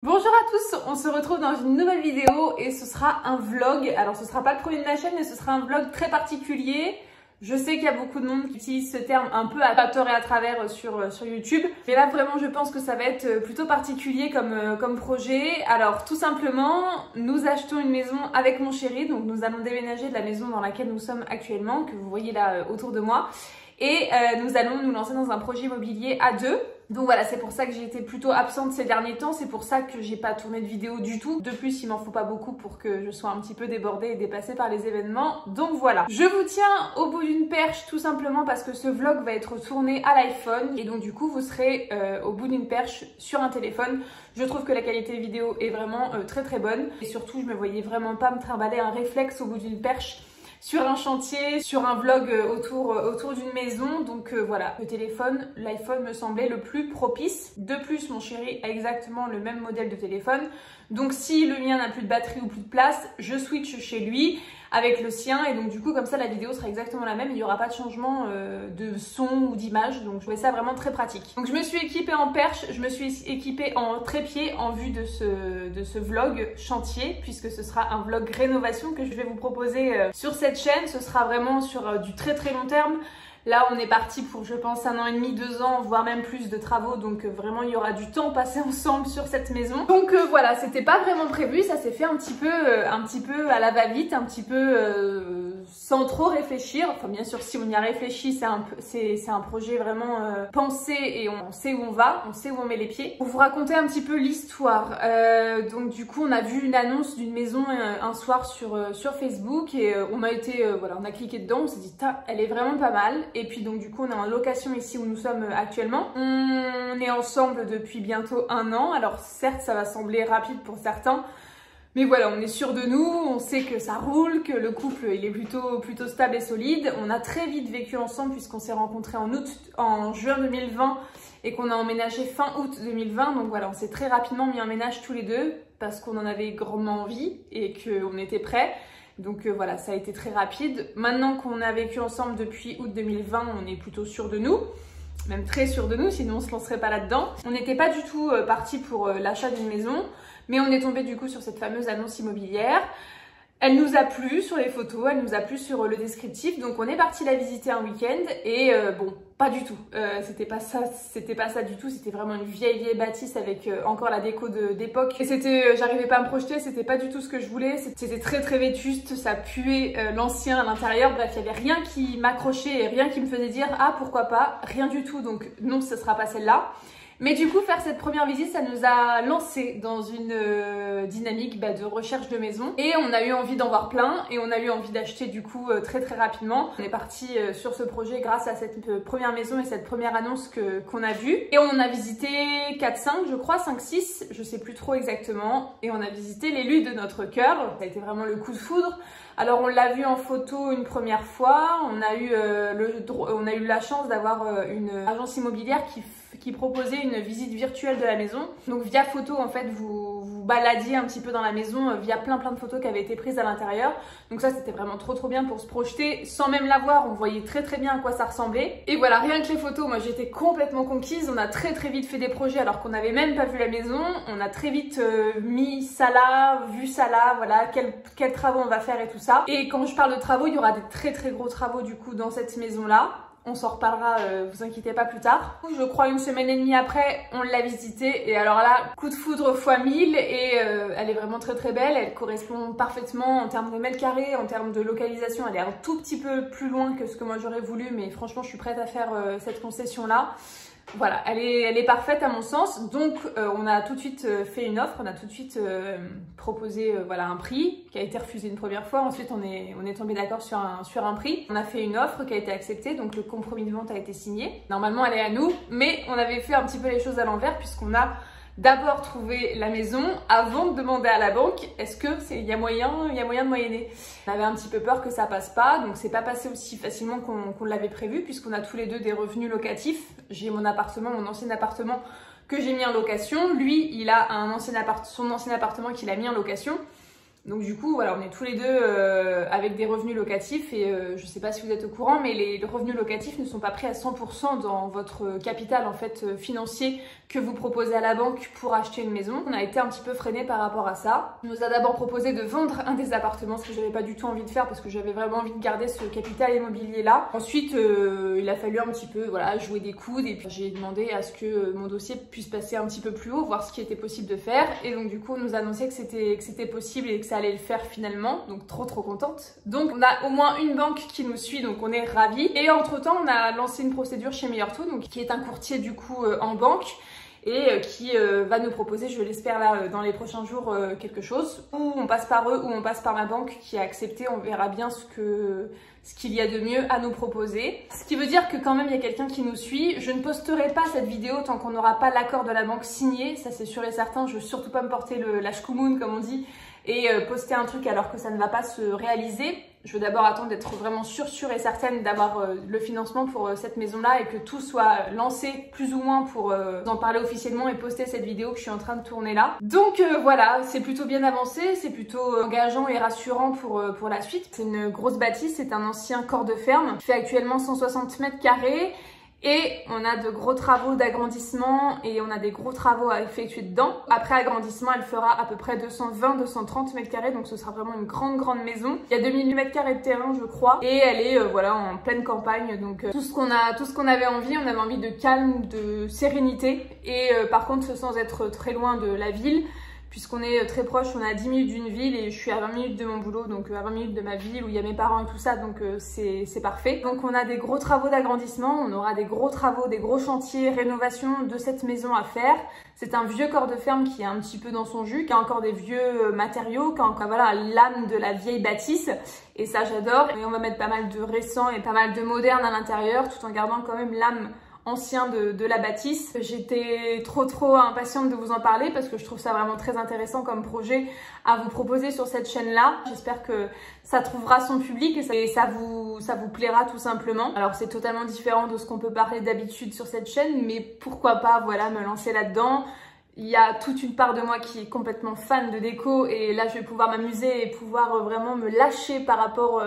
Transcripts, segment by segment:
Bonjour à tous, on se retrouve dans une nouvelle vidéo et ce sera un vlog. Alors ce sera pas le premier de ma chaîne mais ce sera un vlog très particulier. Je sais qu'il y a beaucoup de monde qui utilise ce terme un peu à tort et à travers sur YouTube. Mais là vraiment je pense que ça va être plutôt particulier comme projet. Alors tout simplement, nous achetons une maison avec mon chéri. Donc nous allons déménager de la maison dans laquelle nous sommes actuellement, que vous voyez là autour de moi. Et nous allons nous lancer dans un projet immobilier à deux. Donc voilà, c'est pour ça que j'ai été plutôt absente ces derniers temps, c'est pour ça que j'ai pas tourné de vidéo du tout. De plus, il m'en faut pas beaucoup pour que je sois un petit peu débordée et dépassée par les événements. Donc voilà, je vous tiens au bout d'une perche tout simplement parce que ce vlog va être tourné à l'iPhone. Et donc du coup, vous serez au bout d'une perche sur un téléphone. Je trouve que la qualité vidéo est vraiment très bonne. Et surtout, je me voyais vraiment pas me trimballer un réflexe au bout d'une perche sur un chantier, sur un vlog autour d'une maison. Donc voilà, le téléphone, l'iPhone me semblait le plus propice. De plus, mon chéri a exactement le même modèle de téléphone. Donc si le mien n'a plus de batterie ou plus de place, je switch chez lui avec le sien. Et donc du coup, comme ça, la vidéo sera exactement la même. Il n'y aura pas de changement de son ou d'image. Donc je trouvais ça vraiment très pratique. Donc je me suis équipée en perche, je me suis équipée en trépied en vue de ce vlog chantier, puisque ce sera un vlog rénovation que je vais vous proposer sur cette chaîne. Ce sera vraiment sur du très long terme. Là, on est parti pour, je pense, 1 an et demi, 2 ans, voire même plus de travaux. Donc vraiment, il y aura du temps passé ensemble sur cette maison. Donc voilà, c'était pas vraiment prévu. Ça s'est fait un petit peu à la va-vite, un petit peu sans trop réfléchir. Enfin, bien sûr, si on y a réfléchi, c'est un projet vraiment pensé et on sait où on va, on sait où on met les pieds. Pour vous raconter un petit peu l'histoire. Donc du coup, on a vu une annonce d'une maison un soir sur Facebook et on a été, voilà, on a cliqué dedans. On s'est dit, elle est vraiment pas mal. Et puis donc du coup on est en location ici où nous sommes actuellement. On est ensemble depuis bientôt 1 an. Alors certes ça va sembler rapide pour certains, mais voilà, on est sûr de nous, on sait que ça roule, que le couple il est plutôt stable et solide. On a très vite vécu ensemble puisqu'on s'est rencontrés en juin 2020 et qu'on a emménagé fin août 2020. Donc voilà, on s'est très rapidement mis en ménage tous les deux parce qu'on en avait grandement envie et qu'on était prêts. Donc voilà, ça a été très rapide. Maintenant qu'on a vécu ensemble depuis août 2020, on est plutôt sûr de nous, même très sûr de nous, sinon on se lancerait pas là-dedans. On n'était pas du tout parti pour l'achat d'une maison, mais on est tombé du coup sur cette fameuse annonce immobilière. Elle nous a plu sur les photos, elle nous a plu sur le descriptif, donc on est parti la visiter un week-end et bon, pas du tout. C'était pas ça du tout, c'était vraiment une vieille bâtisse avec encore la déco d'époque. Et j'arrivais pas à me projeter, c'était pas du tout ce que je voulais, c'était très vétuste, ça puait l'ancien à l'intérieur, bref, il y avait rien qui m'accrochait et rien qui me faisait dire ah pourquoi pas, rien du tout, donc non, ce sera pas celle-là. Mais du coup, faire cette première visite, ça nous a lancé dans une dynamique de recherche de maison. Et on a eu envie d'en voir plein et on a eu envie d'acheter du coup très rapidement. On est parti sur ce projet grâce à cette première maison et cette première annonce qu'on a vue. Et on a visité 4-5, je crois, 5-6, je sais plus trop exactement. Et on a visité l'élu de notre cœur. Ça a été vraiment le coup de foudre. Alors on l'a vu en photo une première fois, on a eu la chance d'avoir une agence immobilière qui proposait une visite virtuelle de la maison. Donc via photo en fait vous baladiez un petit peu dans la maison via plein de photos qui avaient été prises à l'intérieur. Donc ça c'était vraiment trop bien pour se projeter sans même la voir, on voyait très bien à quoi ça ressemblait. Et voilà, rien que les photos, moi j'étais complètement conquise. On a très vite fait des projets alors qu'on n'avait même pas vu la maison. On a très vite mis ça là, vu ça là, voilà, quels travaux on va faire et tout ça. Et quand je parle de travaux, il y aura des très gros travaux du coup dans cette maison là. On s'en reparlera, vous inquiétez pas plus tard. Je crois 1 semaine et demie après, on l'a visitée et alors là, coup de foudre fois 1000 et elle est vraiment très belle. Elle correspond parfaitement en termes de mètres carrés, en termes de localisation. Elle est un tout petit peu plus loin que ce que moi j'aurais voulu, mais franchement, je suis prête à faire cette concession là. Voilà, elle est parfaite à mon sens. Donc on a tout de suite fait une offre, on a tout de suite proposé voilà, un prix qui a été refusé une première fois. Ensuite on est tombé d'accord sur un prix. On a fait une offre qui a été acceptée, donc le compromis de vente a été signé. Normalement elle est à nous, mais on avait fait un petit peu les choses à l'envers puisqu'on a d'abord trouver la maison avant de demander à la banque est-ce que il y a moyen de moyenner. On avait un petit peu peur que ça passe pas, donc c'est pas passé aussi facilement qu'on l'avait prévu puisqu'on a tous les deux des revenus locatifs. J'ai mon ancien appartement que j'ai mis en location. Lui, il a son ancien appartement qu'il a mis en location. Donc du coup, voilà, on est tous les deux avec des revenus locatifs et je sais pas si vous êtes au courant, mais les revenus locatifs ne sont pas pris à 100% dans votre capital en fait financier que vous proposez à la banque pour acheter une maison. On a été un petit peu freiné par rapport à ça. On nous a d'abord proposé de vendre un des appartements, ce que j'avais pas du tout envie de faire parce que j'avais vraiment envie de garder ce capital immobilier là. Ensuite, il a fallu un petit peu voilà, jouer des coudes et puis j'ai demandé à ce que mon dossier puisse passer un petit peu plus haut, voir ce qui était possible de faire. Et donc du coup, on nous a annoncé que c'était possible et que ça allait le faire finalement. Donc trop contente. Donc on a au moins une banque qui nous suit, donc on est ravis. Et entre temps, on a lancé une procédure chez Meilleur Taux, donc qui est un courtier du coup en banque, et qui va nous proposer, je l'espère là dans les prochains jours, quelque chose. Ou on passe par eux ou on passe par ma banque qui a accepté, on verra bien ce qu'il y a de mieux à nous proposer. Ce qui veut dire que quand même il y a quelqu'un qui nous suit. Je ne posterai pas cette vidéo tant qu'on n'aura pas l'accord de la banque signé, ça c'est sûr et certain. Je veux surtout pas me porter la schkoumoun comme on dit et poster un truc alors que ça ne va pas se réaliser. Je veux d'abord attendre d'être vraiment sûre et certaine d'avoir le financement pour cette maison-là et que tout soit lancé plus ou moins pour en parler officiellement et poster cette vidéo que je suis en train de tourner là. Donc voilà, c'est plutôt bien avancé, c'est plutôt engageant et rassurant pour la suite. C'est une grosse bâtisse, c'est un ancien corps de ferme, il fait actuellement 160 mètres carrés. Et on a de gros travaux d'agrandissement et on a des gros travaux à effectuer dedans. Après agrandissement, elle fera à peu près 220-230 mètres carrés, donc ce sera vraiment une grande maison. Il y a 2000 mètres carrés de terrain, je crois, et elle est voilà en pleine campagne. Donc tout ce qu'on avait envie, on avait envie de calme, de sérénité, et par contre sans être très loin de la ville. Puisqu'on est très proche, on est à 10 minutes d'une ville et je suis à 20 minutes de mon boulot, donc à 20 minutes de ma ville où il y a mes parents et tout ça, donc c'est parfait. Donc on a des gros travaux d'agrandissement, on aura des gros travaux, des gros chantiers, rénovation de cette maison à faire. C'est un vieux corps de ferme qui est un petit peu dans son jus, qui a encore des vieux matériaux, qui a encore voilà, l'âme de la vieille bâtisse, et ça j'adore. Et on va mettre pas mal de récents et pas mal de modernes à l'intérieur, tout en gardant quand même l'âme ancien de la bâtisse. J'étais trop impatiente de vous en parler parce que je trouve ça vraiment très intéressant comme projet à vous proposer sur cette chaîne là. J'espère que ça trouvera son public et ça vous plaira tout simplement. Alors c'est totalement différent de ce qu'on peut parler d'habitude sur cette chaîne, mais pourquoi pas voilà me lancer là-dedans. Il y a toute une part de moi qui est complètement fan de déco et là je vais pouvoir m'amuser et pouvoir vraiment me lâcher par rapport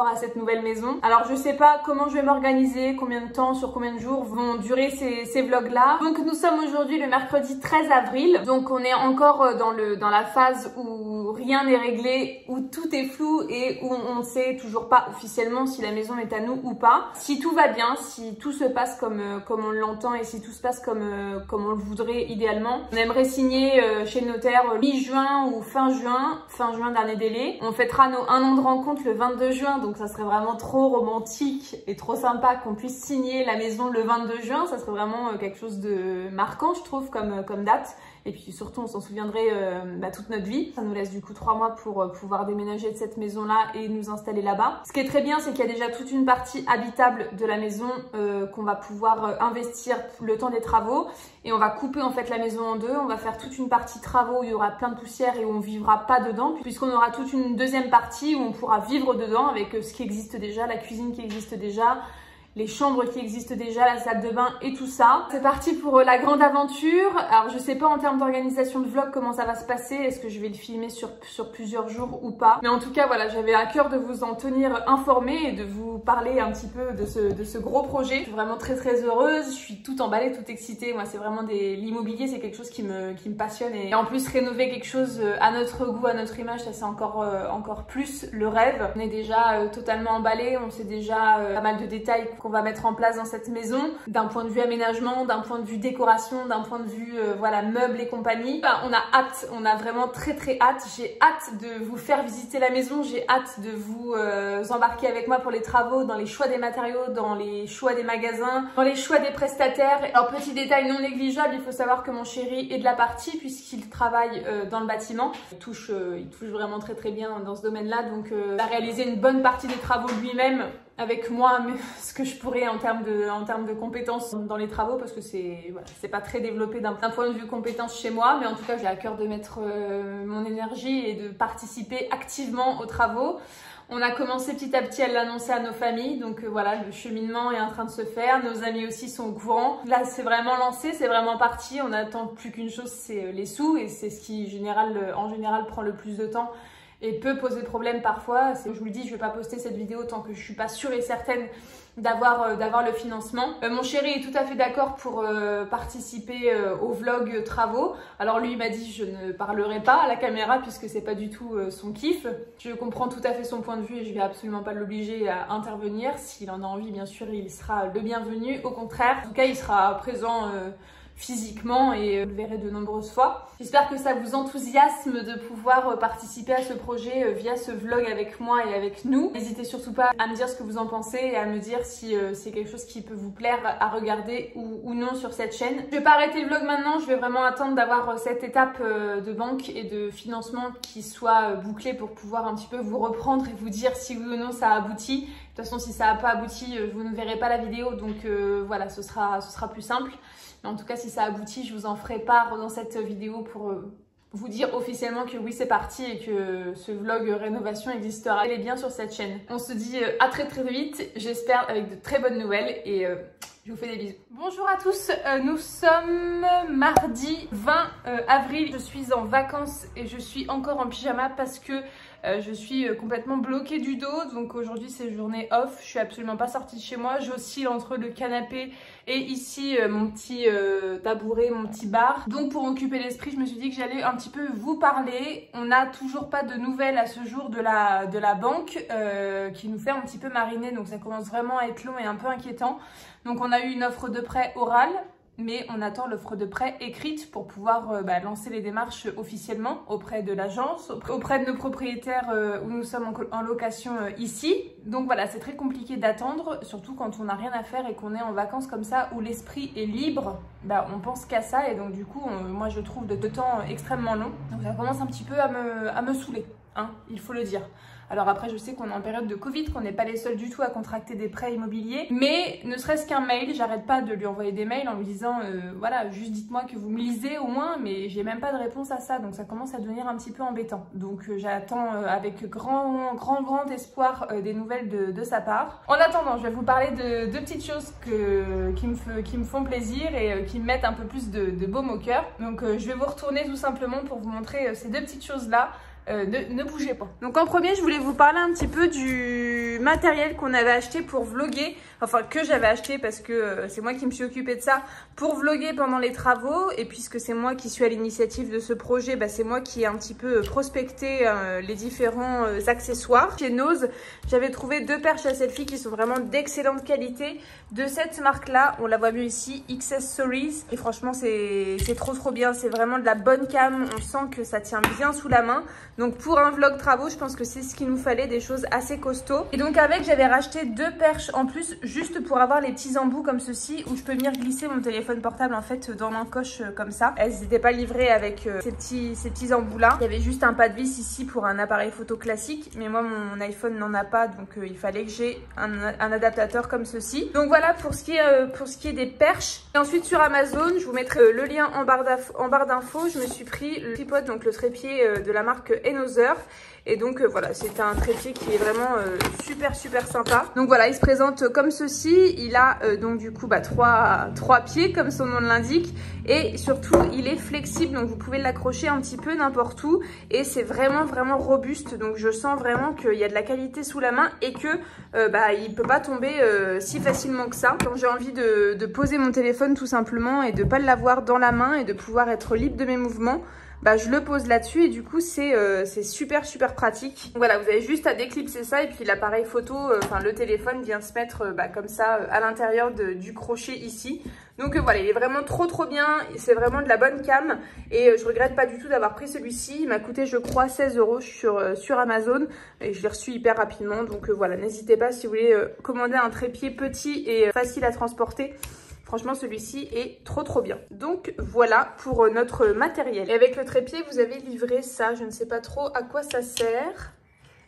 à cette nouvelle maison. Alors je sais pas comment je vais m'organiser, combien de temps, sur combien de jours vont durer ces vlogs là. Donc nous sommes aujourd'hui le mercredi 13 avril, donc on est encore dans la phase où rien n'est réglé, où tout est flou et où on ne sait toujours pas officiellement si la maison est à nous ou pas. Si tout va bien, si tout se passe comme on l'entend et si tout se passe comme on le voudrait idéalement, on aimerait signer chez le notaire mi-juin ou fin juin dernier délai. On fêtera nos 1 an de rencontre le 22 juin, donc ça serait vraiment trop romantique et trop sympa qu'on puisse signer la maison le 22 juin. Ça serait vraiment quelque chose de marquant, je trouve, comme date. Et puis surtout, on s'en souviendrait toute notre vie. Ça nous laisse du coup 3 mois pour pouvoir déménager de cette maison-là et nous installer là-bas. Ce qui est très bien, c'est qu'il y a déjà toute une partie habitable de la maison qu'on va pouvoir investir le temps des travaux. Et on va couper en fait la maison en deux. On va faire toute une partie travaux où il y aura plein de poussière et où on vivra pas dedans. Puisqu'on aura toute une deuxième partie où on pourra vivre dedans avec ce qui existe déjà, la cuisine qui existe déjà, les chambres qui existent déjà, la salle de bain et tout ça. C'est parti pour la grande aventure. Alors je sais pas en termes d'organisation de vlog comment ça va se passer, est-ce que je vais le filmer sur plusieurs jours ou pas. Mais en tout cas voilà, j'avais à cœur de vous en tenir informé et de vous parler un petit peu de ce gros projet. Je suis vraiment très heureuse, je suis toute emballée, toute excitée. Moi c'est vraiment l'immobilier, c'est quelque chose qui me passionne et en plus rénover quelque chose à notre goût, à notre image, ça c'est encore plus le rêve. On est déjà totalement emballé, on sait déjà pas mal de détails qu'on va mettre en place dans cette maison, d'un point de vue aménagement, d'un point de vue décoration, d'un point de vue voilà meubles et compagnie. Enfin, on a hâte, on a vraiment très hâte. J'ai hâte de vous faire visiter la maison, j'ai hâte de vous embarquer avec moi pour les travaux, dans les choix des matériaux, dans les choix des magasins, dans les choix des prestataires. Alors petit détail non négligeable, il faut savoir que mon chéri est de la partie puisqu'il travaille dans le bâtiment. Il touche vraiment très bien dans ce domaine-là, donc il a réalisé une bonne partie des travaux lui-même avec moi, ce que je pourrais en termes de compétences dans les travaux, parce que c'est pas très développé d'un point de vue compétences chez moi, mais en tout cas j'ai à cœur de mettre mon énergie et de participer activement aux travaux. On a commencé petit à petit à l'annoncer à nos familles, donc voilà, le cheminement est en train de se faire, nos amis aussi sont au courant. Là c'est vraiment lancé, c'est vraiment parti, on n'attend plus qu'une chose, c'est les sous, et c'est ce qui en général prend le plus de temps et peut poser problème parfois. Je vous le dis, je vais pas poster cette vidéo tant que je suis pas sûre et certaine d'avoir le financement. Mon chéri est tout à fait d'accord pour participer au vlog travaux. Alors lui il m'a dit je ne parlerai pas à la caméra puisque c'est pas du tout son kiff. Je comprends tout à fait son point de vue et je vais absolument pas l'obliger à intervenir. S'il en a envie, bien sûr, il sera le bienvenu. Au contraire, en tout cas, il sera présent physiquement et vous le verrez de nombreuses fois. J'espère que ça vous enthousiasme de pouvoir participer à ce projet via ce vlog avec moi et avec nous. N'hésitez surtout pas à me dire ce que vous en pensez et à me dire si c'est quelque chose qui peut vous plaire à regarder ou non sur cette chaîne. Je vais pas arrêter le vlog maintenant, je vais vraiment attendre d'avoir cette étape de banque et de financement qui soit bouclée pour pouvoir un petit peu vous reprendre et vous dire si oui ou non ça aboutit. De toute façon, si ça n'a pas abouti, vous ne verrez pas la vidéo, donc voilà, ce sera plus simple. Mais en tout cas, si ça aboutit, je vous en ferai part dans cette vidéo pour vous dire officiellement que oui, c'est parti et que ce vlog rénovation existera bel et bien sur cette chaîne. On se dit à très vite, j'espère avec de très bonnes nouvelles et je vous fais des bisous. Bonjour à tous, nous sommes mardi 20 avril. Je suis en vacances et je suis encore en pyjama parce que je suis complètement bloquée du dos. Donc aujourd'hui c'est journée off, je suis absolument pas sortie de chez moi. J'oscille entre le canapé et ici mon petit tabouret, mon petit bar. Donc pour occuper l'esprit, je me suis dit que j'allais un petit peu vous parler. On n'a toujours pas de nouvelles à ce jour de la banque qui nous fait un petit peu mariner. Donc ça commence vraiment à être long et un peu inquiétant. Donc on a eu une offre de prêt orale, mais on attend l'offre de prêt écrite pour pouvoir lancer les démarches officiellement auprès de l'agence, auprès de nos propriétaires où nous sommes en location ici. Donc voilà, c'est très compliqué d'attendre, surtout quand on n'a rien à faire et qu'on est en vacances comme ça où l'esprit est libre. On pense qu'à ça et donc du coup, moi je trouve de temps extrêmement long. Donc ça commence un petit peu à me saouler, hein, il faut le dire. Alors après, je sais qu'on est en période de Covid, qu'on n'est pas les seuls du tout à contracter des prêts immobiliers. Mais ne serait-ce qu'un mail, j'arrête pas de lui envoyer des mails en lui disant voilà, juste dites-moi que vous me lisez au moins, mais j'ai même pas de réponse à ça. Donc ça commence à devenir un petit peu embêtant. Donc j'attends avec grand espoir des nouvelles de sa part. En attendant, je vais vous parler de deux petites choses qui me font plaisir et qui me mettent un peu plus de baume au cœur. Donc je vais vous retourner tout simplement pour vous montrer ces deux petites choses-là. Ne bougez pas. Donc en premier, je voulais vous parler un petit peu du matériel qu'on avait acheté pour vlogger, enfin que j'avais acheté parce que c'est moi qui me suis occupée de ça pour vlogger pendant les travaux. Et puisque c'est moi qui suis à l'initiative de ce projet, c'est moi qui ai un petit peu prospecté les différents accessoires. Chez Nose, j'avais trouvé deux perches à selfie qui sont vraiment d'excellente qualité de cette marque-là. On la voit mieux ici, Accessories. Et franchement, c'est trop bien. C'est vraiment de la bonne cam. On sent que ça tient bien sous la main. Donc pour un vlog travaux, je pense que c'est ce qu'il nous fallait, des choses assez costauds. Et donc avec, j'avais racheté deux perches en plus, juste pour avoir les petits embouts comme ceci, où je peux venir glisser mon téléphone portable en fait dans l'encoche comme ça. Elles n'étaient pas livrées avec ces petits embouts là. Il y avait juste un pas de vis ici pour un appareil photo classique, mais moi mon iPhone n'en a pas, donc il fallait que j'ai un adaptateur comme ceci. Donc voilà pour ce qui est des perches. Et ensuite sur Amazon, je vous mettrai le lien en barre d'infos. Je me suis pris le tripod, donc le trépied de la marque Another. Et donc voilà, c'est un trépied qui est vraiment super sympa. Donc voilà, il se présente comme ceci. Il a donc du coup trois pieds comme son nom l'indique. Et surtout, il est flexible, donc vous pouvez l'accrocher un petit peu n'importe où. Et c'est vraiment robuste. Donc je sens vraiment qu'il y a de la qualité sous la main et que il peut pas tomber si facilement que ça. Quand j'ai envie de poser mon téléphone tout simplement et de pas l'avoir dans la main et de pouvoir être libre de mes mouvements, je le pose là-dessus et du coup c'est super pratique. Donc voilà, vous avez juste à déclipser ça et puis l'appareil photo, le téléphone vient se mettre comme ça à l'intérieur du crochet ici. Donc voilà, il est vraiment trop bien, c'est vraiment de la bonne cam et je regrette pas du tout d'avoir pris celui-ci. Il m'a coûté je crois 16 € sur Amazon et je l'ai reçu hyper rapidement. Donc voilà, n'hésitez pas si vous voulez commander un trépied petit et facile à transporter. Franchement, celui-ci est trop bien. Donc voilà pour notre matériel. Et avec le trépied, vous avez livré ça. Je ne sais pas trop à quoi ça sert.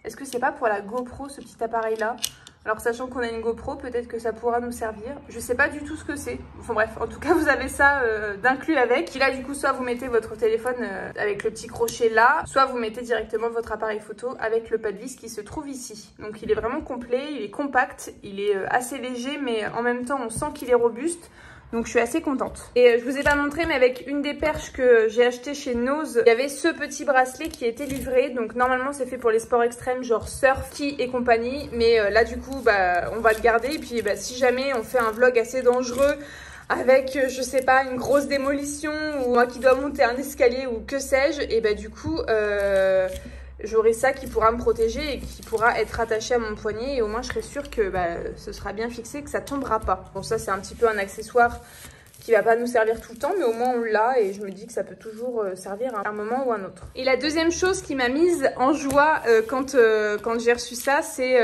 Est-ce que c'est pas pour la GoPro, ce petit appareil-là? Alors sachant qu'on a une GoPro, peut-être que ça pourra nous servir. Je sais pas du tout ce que c'est. Enfin bref, en tout cas vous avez ça d'inclus avec. Puis là du coup, soit vous mettez votre téléphone avec le petit crochet là, soit vous mettez directement votre appareil photo avec le pas de vis qui se trouve ici. Donc il est vraiment complet, il est compact, il est assez léger, mais en même temps on sent qu'il est robuste. Donc je suis assez contente. Et je vous ai pas montré, mais avec une des perches que j'ai acheté chez Nose, il y avait ce petit bracelet qui était livré. Donc normalement c'est fait pour les sports extrêmes, genre surf, ski et compagnie. Mais là du coup, bah, on va le garder. Et puis bah, si jamais on fait un vlog assez dangereux, avec, je sais pas, une grosse démolition ou moi qui dois monter un escalier ou que sais-je, et bah du coup, j'aurai ça qui pourra me protéger et qui pourra être attaché à mon poignet et au moins je serai sûre que bah, ce sera bien fixé, que ça tombera pas. Bon, ça c'est un petit peu un accessoire qui va pas nous servir tout le temps, mais au moins on l'a et je me dis que ça peut toujours servir à un moment ou à un autre. Et la deuxième chose qui m'a mise en joie quand j'ai reçu ça, c'est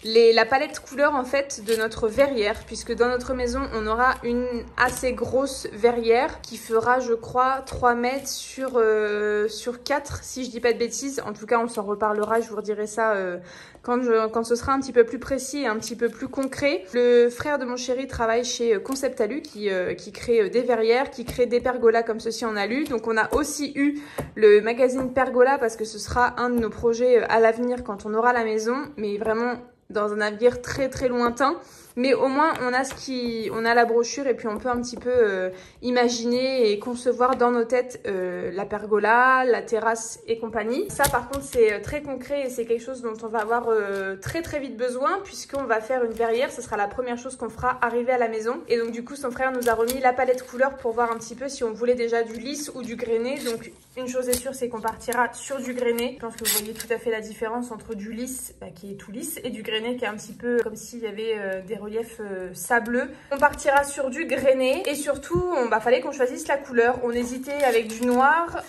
la palette couleur en fait de notre verrière, puisque dans notre maison on aura une assez grosse verrière qui fera je crois 3 mètres sur 4 si je dis pas de bêtises. En tout cas on s'en reparlera, je vous redirai ça quand ce sera un petit peu plus précis et un petit peu plus concret. Le frère de mon chéri travaille chez Concept Alu qui crée des verrières, qui crée des pergolas comme ceci en alu. Donc on a aussi eu le magazine Pergola parce que ce sera un de nos projets à l'avenir quand on aura la maison, mais vraiment dans un avenir très très lointain. Mais au moins on a la brochure et puis on peut un petit peu imaginer et concevoir dans nos têtes la pergola, la terrasse et compagnie. Ça par contre c'est très concret et c'est quelque chose dont on va avoir très très vite besoin puisqu'on va faire une verrière. Ce sera la première chose qu'on fera arriver à la maison. Et donc du coup son frère nous a remis la palette couleur pour voir un petit peu si on voulait déjà du lisse ou du grainé. Donc une chose est sûre, c'est qu'on partira sur du grainé. Je pense que vous voyez tout à fait la différence entre du lisse qui est tout lisse et du grainé qui est un petit peu comme s'il y avait des relief sableux. On partira sur du grainé et surtout fallait qu'on choisisse la couleur. On hésitait avec du noir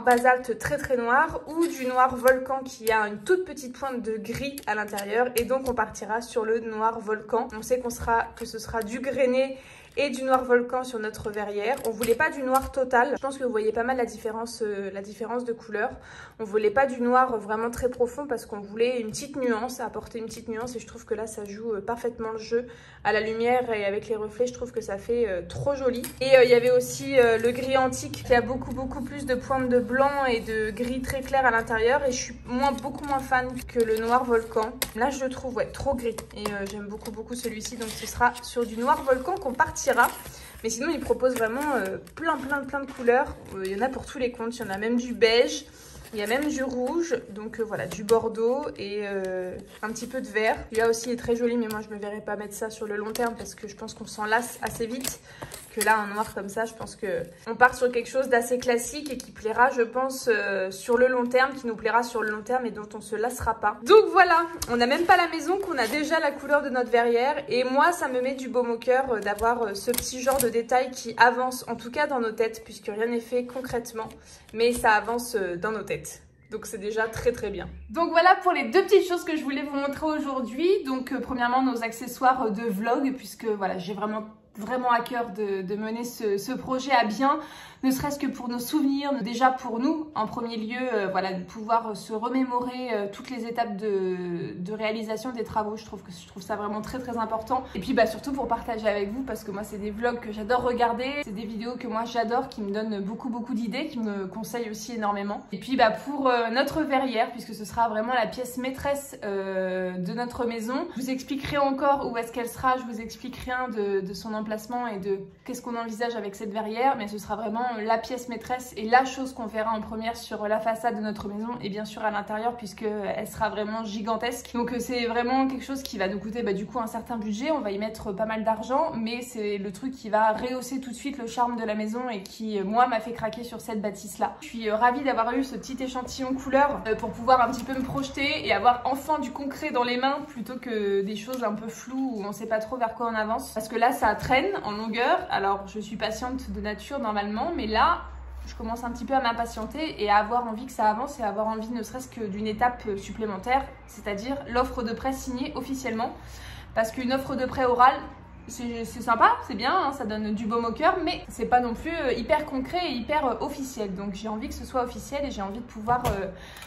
basalte très très noir ou du noir volcan qui a une toute petite pointe de gris à l'intérieur et donc on partira sur le noir volcan. On sait que ce sera du grainé et du noir volcan sur notre verrière. On voulait pas du noir total. Je pense que vous voyez pas mal la différence de couleur. On voulait pas du noir vraiment très profond parce qu'on voulait une petite nuance, apporter une petite nuance et je trouve que là ça joue parfaitement le jeu à la lumière et avec les reflets. Je trouve que ça fait trop joli. Et il y avait aussi le gris antique qui a beaucoup plus de pointes de blanc et de gris très clair à l'intérieur et je suis beaucoup moins fan que le noir volcan. Là je le trouve trop gris et j'aime beaucoup celui-ci, donc ce sera sur du noir volcan qu'on partira. Mais sinon il propose vraiment plein de couleurs. Il y en a pour tous les comptes, il y en a même du beige, il y a même du rouge, donc voilà, du bordeaux et un petit peu de vert. Celui-là aussi est très joli, mais moi je ne me verrai pas mettre ça sur le long terme parce que je pense qu'on s'en lasse assez vite. Que là, un noir comme ça, je pense qu'on part sur quelque chose d'assez classique et qui plaira, je pense, sur le long terme, qui nous plaira sur le long terme et dont on se lassera pas. Donc voilà, on n'a même pas la maison qu'on a déjà la couleur de notre verrière et moi, ça me met du baume au cœur d'avoir ce petit genre de détail qui avance, en tout cas dans nos têtes, puisque rien n'est fait concrètement, mais ça avance dans nos têtes. Donc c'est déjà très bien. Donc voilà pour les deux petites choses que je voulais vous montrer aujourd'hui. Donc premièrement nos accessoires de vlog, puisque voilà, j'ai vraiment à cœur de mener ce projet à bien, ne serait-ce que pour nos souvenirs, déjà pour nous en premier lieu, voilà, de pouvoir se remémorer toutes les étapes de réalisation des travaux. Je trouve ça vraiment très important. Et puis bah surtout pour partager avec vous, parce que moi c'est des vlogs que j'adore regarder, c'est des vidéos que moi j'adore, qui me donnent beaucoup d'idées, qui me conseillent aussi énormément. Et puis bah pour notre verrière, puisque ce sera vraiment la pièce maîtresse de notre maison, je vous expliquerai encore où est-ce qu'elle sera, je vous expliquerai rien de son emplacement et de qu'est-ce qu'on envisage avec cette verrière, mais ce sera vraiment la pièce maîtresse et la chose qu'on verra en première sur la façade de notre maison et bien sûr à l'intérieur, puisque elle sera vraiment gigantesque. Donc c'est vraiment quelque chose qui va nous coûter du coup un certain budget, on va y mettre pas mal d'argent, mais c'est le truc qui va rehausser tout de suite le charme de la maison et qui moi m'a fait craquer sur cette bâtisse là. Je suis ravie d'avoir eu ce petit échantillon couleur pour pouvoir un petit peu me projeter et avoir enfin du concret dans les mains plutôt que des choses un peu floues où on sait pas trop vers quoi on avance, parce que là ça traîne en longueur. Alors je suis patiente de nature normalement, mais là je commence un petit peu à m'impatienter et à avoir envie que ça avance et à avoir envie ne serait-ce que d'une étape supplémentaire, c'est-à-dire l'offre de prêt signée officiellement, parce qu'une offre de prêt orale c'est sympa, c'est bien, hein, ça donne du baume au cœur, mais c'est pas non plus hyper concret et hyper officiel. Donc j'ai envie que ce soit officiel et j'ai envie de pouvoir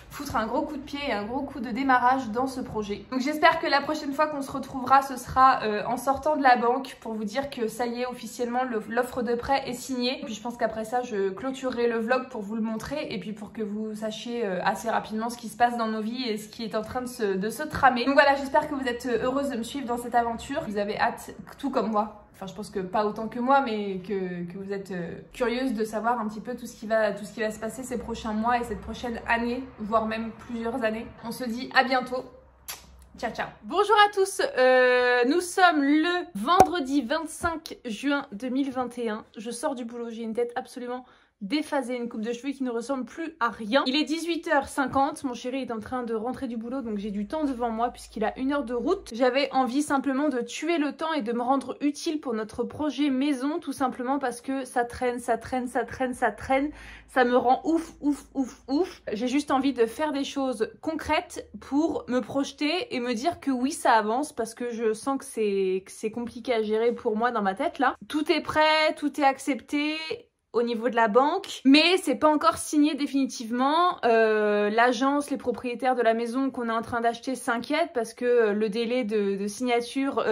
foutre un gros coup de pied et un gros coup de démarrage dans ce projet. Donc j'espère que la prochaine fois qu'on se retrouvera, ce sera en sortant de la banque pour vous dire que ça y est, officiellement l'offre de prêt est signée. Et puis je pense qu'après ça, je clôturerai le vlog pour vous le montrer et puis pour que vous sachiez assez rapidement ce qui se passe dans nos vies et ce qui est en train de se tramer. Donc voilà, j'espère que vous êtes heureuse de me suivre dans cette aventure. Vous avez hâte que tout tout comme moi. Enfin, je pense que pas autant que moi, mais que vous êtes curieuse de savoir un petit peu tout ce qui va se passer ces prochains mois et cette prochaine année, voire même plusieurs années. On se dit à bientôt. Ciao, ciao. Bonjour à tous, nous sommes le vendredi 25 juin 2021. Je sors du boulot, j'ai une tête absolument déphasée, une coupe de cheveux qui ne ressemble plus à rien. Il est 18h50, mon chéri est en train de rentrer du boulot, donc j'ai du temps devant moi puisqu'il a 1 heure de route. J'avais envie simplement de tuer le temps et de me rendre utile pour notre projet maison, tout simplement parce que ça traîne, ça traîne, ça traîne, ça traîne. Ça me rend ouf, ouf, ouf, ouf. J'ai juste envie de faire des choses concrètes pour me projeter et me dire que oui, ça avance parce que je sens que c'est compliqué à gérer pour moi dans ma tête là. Tout est prêt, tout est accepté au niveau de la banque, mais c'est pas encore signé définitivement. L'agence, les propriétaires de la maison qu'on est en train d'acheter s'inquiètent parce que le délai de signature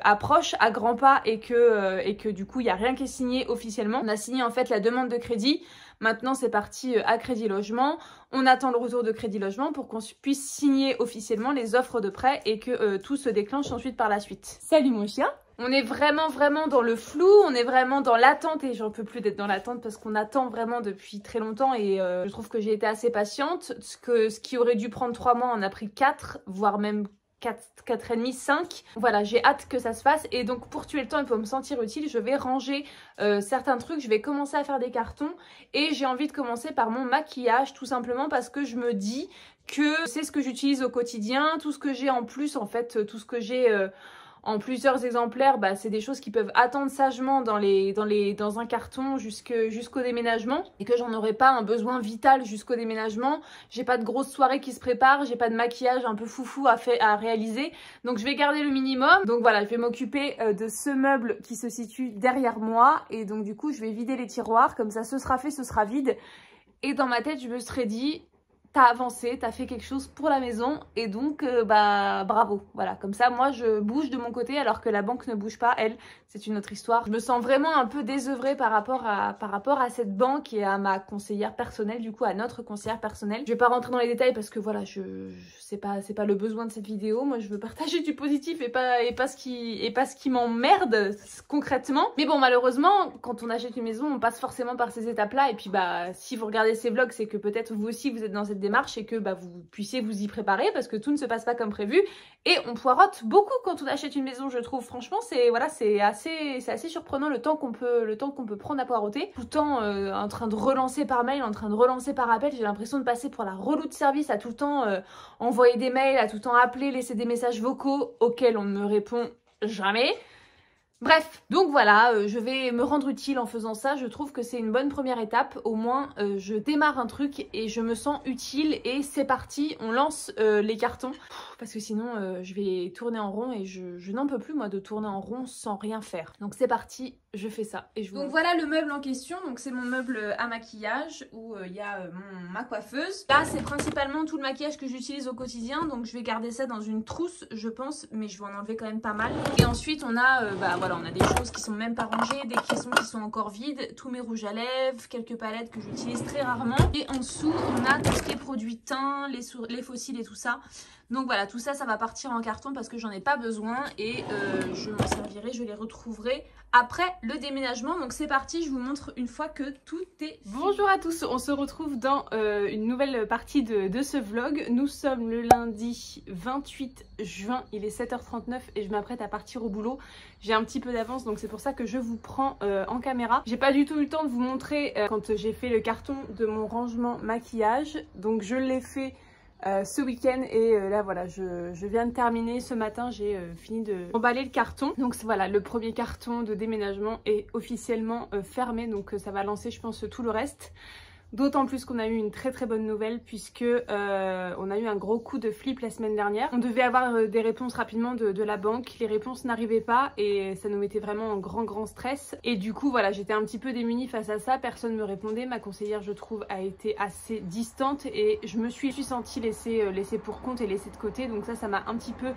approche à grands pas et que du coup il n'y a rien qui est signé officiellement. On a signé en fait la demande de crédit. Maintenant, c'est parti à Crédit Logement. On attend le retour de Crédit Logement pour qu'on puisse signer officiellement les offres de prêt et que tout se déclenche ensuite par la suite. Salut mon chien! On est vraiment dans le flou, on est vraiment dans l'attente et j'en peux plus d'être dans l'attente parce qu'on attend vraiment depuis très longtemps et je trouve que j'ai été assez patiente. Ce qui aurait dû prendre 3 mois, on a pris 4, voire même 4 et demi, 5. Voilà, j'ai hâte que ça se fasse et donc pour tuer le temps et pour me sentir utile, je vais ranger certains trucs, je vais commencer à faire des cartons et j'ai envie de commencer par mon maquillage tout simplement parce que je me dis que c'est ce que j'utilise au quotidien, tout ce que j'ai en plus en fait, tout ce que j'ai en plusieurs exemplaires, bah, c'est des choses qui peuvent attendre sagement dans un carton jusqu'au déménagement et que j'en aurai pas un besoin vital jusqu'au déménagement. J'ai pas de grosses soirées qui se préparent, j'ai pas de maquillage un peu foufou à réaliser, donc je vais garder le minimum. Donc voilà, je vais m'occuper de ce meuble qui se situe derrière moi et donc du coup je vais vider les tiroirs, comme ça ce sera fait, ce sera vide. Et dans ma tête je me serais dit, t'as avancé, t'as fait quelque chose pour la maison et donc bah bravo, voilà, comme ça moi je bouge de mon côté alors que la banque ne bouge pas, elle, c'est une autre histoire. Je me sens vraiment un peu désœuvrée par rapport à cette banque et à ma conseillère personnelle, du coup à notre conseillère personnelle. Je vais pas rentrer dans les détails parce que voilà, c'est pas le besoin de cette vidéo, moi je veux partager du positif et pas ce qui m'emmerde concrètement. Mais bon, malheureusement quand on achète une maison on passe forcément par ces étapes là et puis bah si vous regardez ces vlogs c'est que peut-être vous aussi vous êtes dans cette démarche et que bah, vous puissiez vous y préparer parce que tout ne se passe pas comme prévu et on poireaute beaucoup quand on achète une maison, je trouve. Franchement c'est assez surprenant le temps qu'on peut prendre à poireauter, tout le temps en train de relancer par mail, en train de relancer par appel. J'ai l'impression de passer pour la relou de service, à tout le temps envoyer des mails, à tout le temps appeler, laisser des messages vocaux auxquels on ne me répond jamais. Bref, donc voilà, je vais me rendre utile en faisant ça. Je trouve que c'est une bonne première étape. Au moins, je démarre un truc et je me sens utile. Et c'est parti, on lance les cartons. Parce que sinon, je vais tourner en rond et je n'en peux plus, moi, de tourner en rond sans rien faire. Donc c'est parti, je fais ça. Et donc voilà le meuble en question. Donc c'est mon meuble à maquillage où il y a ma coiffeuse. Là, c'est principalement tout le maquillage que j'utilise au quotidien. Donc je vais garder ça dans une trousse, je pense. Mais je vais en enlever quand même pas mal. Et ensuite, on a... voilà, on a des choses qui sont même pas rangées, des caissons qui sont encore vides, tous mes rouges à lèvres, quelques palettes que j'utilise très rarement. Et en dessous, on a tout ce qui est produits teints, les fossiles et tout ça. Donc voilà, tout ça, ça va partir en carton parce que j'en ai pas besoin et je m'en servirai, je les retrouverai après le déménagement. Donc c'est parti, je vous montre une fois que tout est... Bonjour à tous, on se retrouve dans une nouvelle partie de ce vlog. Nous sommes le lundi 28 juin, il est 7h39 et je m'apprête à partir au boulot. J'ai un petit peu d'avance donc c'est pour ça que je vous prends en caméra. J'ai pas du tout eu le temps de vous montrer quand j'ai fait le carton de mon rangement maquillage. Donc je l'ai fait ce week-end et là voilà, je viens de terminer ce matin, j'ai fini de emballer le carton. Donc voilà, le premier carton de déménagement est officiellement fermé, donc ça va lancer je pense tout le reste. D'autant plus qu'on a eu une très bonne nouvelle puisque on a eu un gros coup de flip la semaine dernière. On devait avoir des réponses rapidement de la banque, les réponses n'arrivaient pas et ça nous mettait vraiment en grand stress. Et du coup voilà, j'étais un petit peu démunie face à ça, personne ne me répondait. Ma conseillère je trouve a été assez distante et je me suis sentie laissée pour compte et laissée de côté. Donc ça m'a un petit peu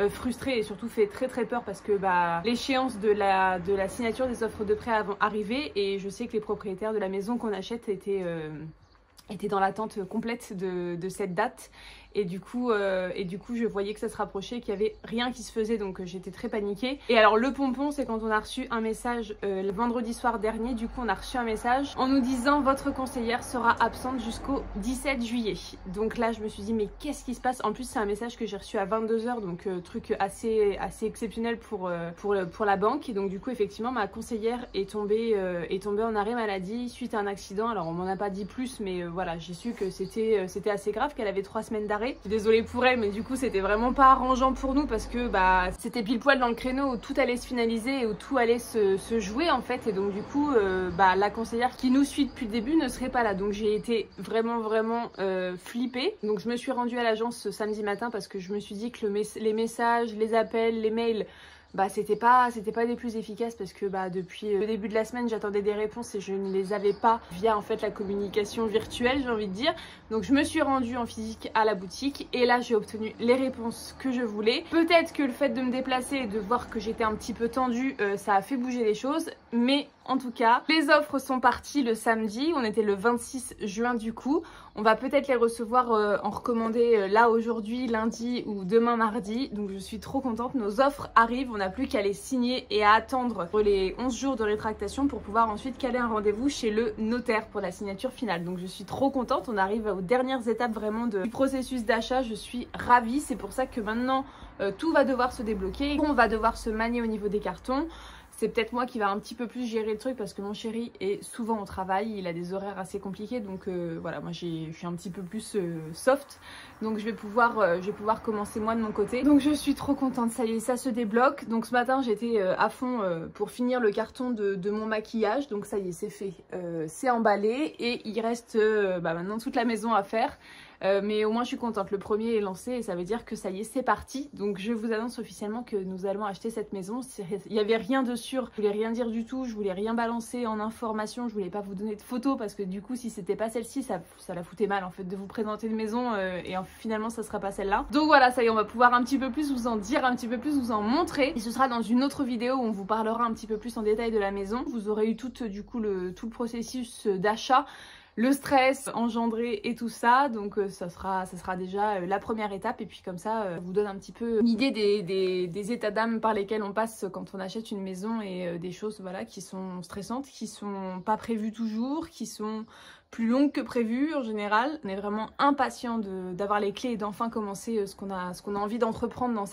frustrée et surtout fait très peur parce que bah, l'échéance de la signature des offres de prêt avant arrivé et je sais que les propriétaires de la maison qu'on achète étaient dans l'attente complète de cette date et du coup je voyais que ça se rapprochait, qu'il y avait rien qui se faisait, donc j'étais très paniquée. Et alors le pompon, c'est quand on a reçu un message le vendredi soir dernier, du coup on a reçu un message en nous disant votre conseillère sera absente jusqu'au 17 juillet. Donc là je me suis dit mais qu'est-ce qui se passe? En plus c'est un message que j'ai reçu à 22 h, donc truc assez exceptionnel pour la banque. Et donc du coup effectivement ma conseillère est tombée en arrêt maladie suite à un accident. Alors on m'en a pas dit plus, mais voilà, j'ai su que c'était assez grave, qu'elle avait 3 semaines d'arrêt. Désolée pour elle, mais du coup c'était vraiment pas arrangeant pour nous parce que bah c'était pile poil dans le créneau où tout allait se finaliser et où tout allait se jouer en fait. Et donc du coup bah la conseillère qui nous suit depuis le début ne serait pas là. Donc j'ai été vraiment flippée. Donc je me suis rendue à l'agence ce samedi matin parce que je me suis dit que les messages, les appels, les mails, bah c'était pas des plus efficaces parce que bah depuis le début de la semaine j'attendais des réponses et je ne les avais pas via en fait la communication virtuelle, j'ai envie de dire. Donc je me suis rendue en physique à la boutique et là j'ai obtenu les réponses que je voulais. Peut-être que le fait de me déplacer et de voir que j'étais un petit peu tendue, ça a fait bouger les choses, mais en tout cas, les offres sont parties le samedi, on était le 26 juin du coup. On va peut-être les recevoir en recommandé là aujourd'hui, lundi ou demain mardi. Donc je suis trop contente, nos offres arrivent, on n'a plus qu'à les signer et à attendre les 11 jours de rétractation pour pouvoir ensuite caler un rendez-vous chez le notaire pour la signature finale. Donc je suis trop contente, on arrive aux dernières étapes vraiment du processus d'achat, je suis ravie. C'est pour ça que maintenant tout va devoir se débloquer, on va devoir se manier au niveau des cartons. C'est peut-être moi qui va un petit peu plus gérer le truc parce que mon chéri est souvent au travail, il a des horaires assez compliqués, donc voilà, moi je suis un petit peu plus soft, donc je vais pouvoir commencer moi de mon côté. Donc je suis trop contente, ça y est, ça se débloque. Donc ce matin j'étais à fond pour finir le carton de mon maquillage, donc ça y est, c'est fait, c'est emballé et il reste maintenant toute la maison à faire. Mais au moins je suis contente, le premier est lancé et ça veut dire que ça y est, c'est parti. Donc je vous annonce officiellement que nous allons acheter cette maison. Il n'y avait rien de sûr, je voulais rien dire du tout, je voulais rien balancer en information, je voulais pas vous donner de photos parce que du coup si c'était pas celle-ci, ça la foutait mal en fait de vous présenter une maison et finalement ça sera pas celle-là. Donc voilà, ça y est, on va pouvoir un petit peu plus vous en dire, un petit peu plus vous en montrer. Et ce sera dans une autre vidéo où on vous parlera un petit peu plus en détail de la maison. Vous aurez eu tout le processus d'achat, le stress engendré et tout ça, donc ça sera déjà la première étape. Et puis comme ça vous donne un petit peu une idée des états d'âme par lesquels on passe quand on achète une maison et des choses voilà qui sont stressantes, qui sont pas prévues toujours, qui sont plus longues que prévues en général. On est vraiment impatient d'avoir les clés et d'enfin commencer ce qu'on a envie d'entreprendre dans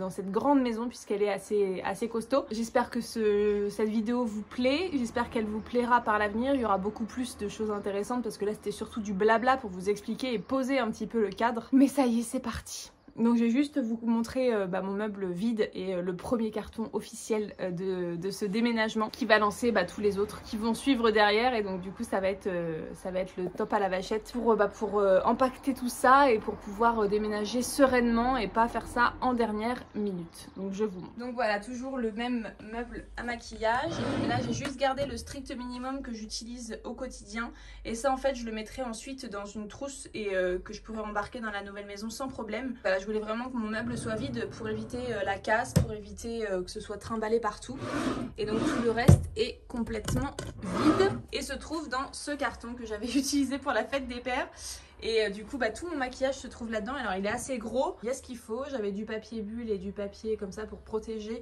cette grande maison puisqu'elle est assez costaud. J'espère que cette vidéo vous plaît, j'espère qu'elle vous plaira par l'avenir. Il y aura beaucoup plus de choses intéressantes parce que là c'était surtout du blabla pour vous expliquer et poser un petit peu le cadre. Mais ça y est, c'est parti. Donc je vais juste vous montrer mon meuble vide et le premier carton officiel de ce déménagement qui va lancer tous les autres qui vont suivre derrière. Et donc du coup ça va être le top à la vachette pour empaqueter tout ça et pour pouvoir déménager sereinement et pas faire ça en dernière minute. Donc je vous montre. Donc voilà, toujours le même meuble à maquillage. Et là j'ai juste gardé le strict minimum que j'utilise au quotidien. Et ça en fait je le mettrai ensuite dans une trousse et que je pourrai embarquer dans la nouvelle maison sans problème. Voilà, je voulais vraiment que mon meuble soit vide pour éviter la casse, pour éviter que ce soit trimballé partout. Et donc tout le reste est complètement vide et se trouve dans ce carton que j'avais utilisé pour la fête des pères. Et du coup tout mon maquillage se trouve là-dedans. Alors il est assez gros, il y a ce qu'il faut. J'avais du papier bulle et du papier comme ça pour protéger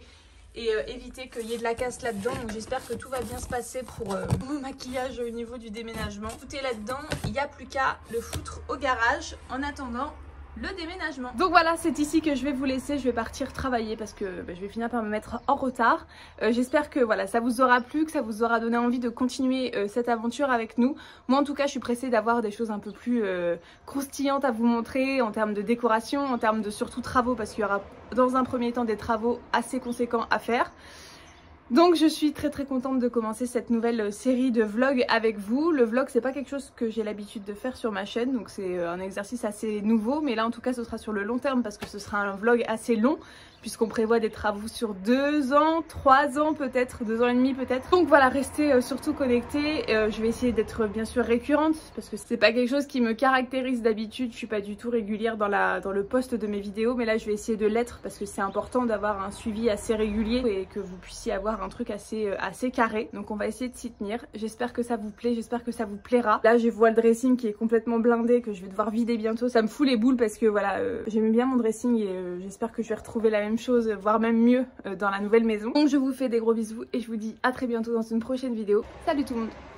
et éviter qu'il y ait de la casse là-dedans. Donc j'espère que tout va bien se passer pour mon maquillage au niveau du déménagement. Tout est là-dedans, il n'y a plus qu'à le foutre au garage en attendant le déménagement. Donc voilà, c'est ici que je vais vous laisser. Je vais partir travailler parce que je vais finir par me mettre en retard. J'espère que voilà, ça vous aura plu, que ça vous aura donné envie de continuer cette aventure avec nous. Moi en tout cas je suis pressée d'avoir des choses un peu plus croustillantes à vous montrer en termes de décoration, en termes de surtout travaux, parce qu'il y aura dans un premier temps des travaux assez conséquents à faire. Donc je suis très contente de commencer cette nouvelle série de vlogs avec vous. Le vlog c'est pas quelque chose que j'ai l'habitude de faire sur ma chaîne, donc c'est un exercice assez nouveau, mais là en tout cas ce sera sur le long terme parce que ce sera un vlog assez long. puisqu'on prévoit des travaux sur 2 ans, 3 ans peut-être, 2 ans et demi peut-être. Donc voilà, restez surtout connectés. Je vais essayer d'être bien sûr récurrente parce que c'est pas quelque chose qui me caractérise d'habitude. Je suis pas du tout régulière dans le post de mes vidéos, mais là je vais essayer de l'être parce que c'est important d'avoir un suivi assez régulier et que vous puissiez avoir un truc assez carré. Donc on va essayer de s'y tenir. J'espère que ça vous plaît, j'espère que ça vous plaira. Là je vois le dressing qui est complètement blindé, que je vais devoir vider bientôt. Ça me fout les boules parce que voilà, j'aimais bien mon dressing et j'espère que je vais retrouver la même chose, voire même mieux dans la nouvelle maison. Donc je vous fais des gros bisous et je vous dis à très bientôt dans une prochaine vidéo. Salut tout le monde!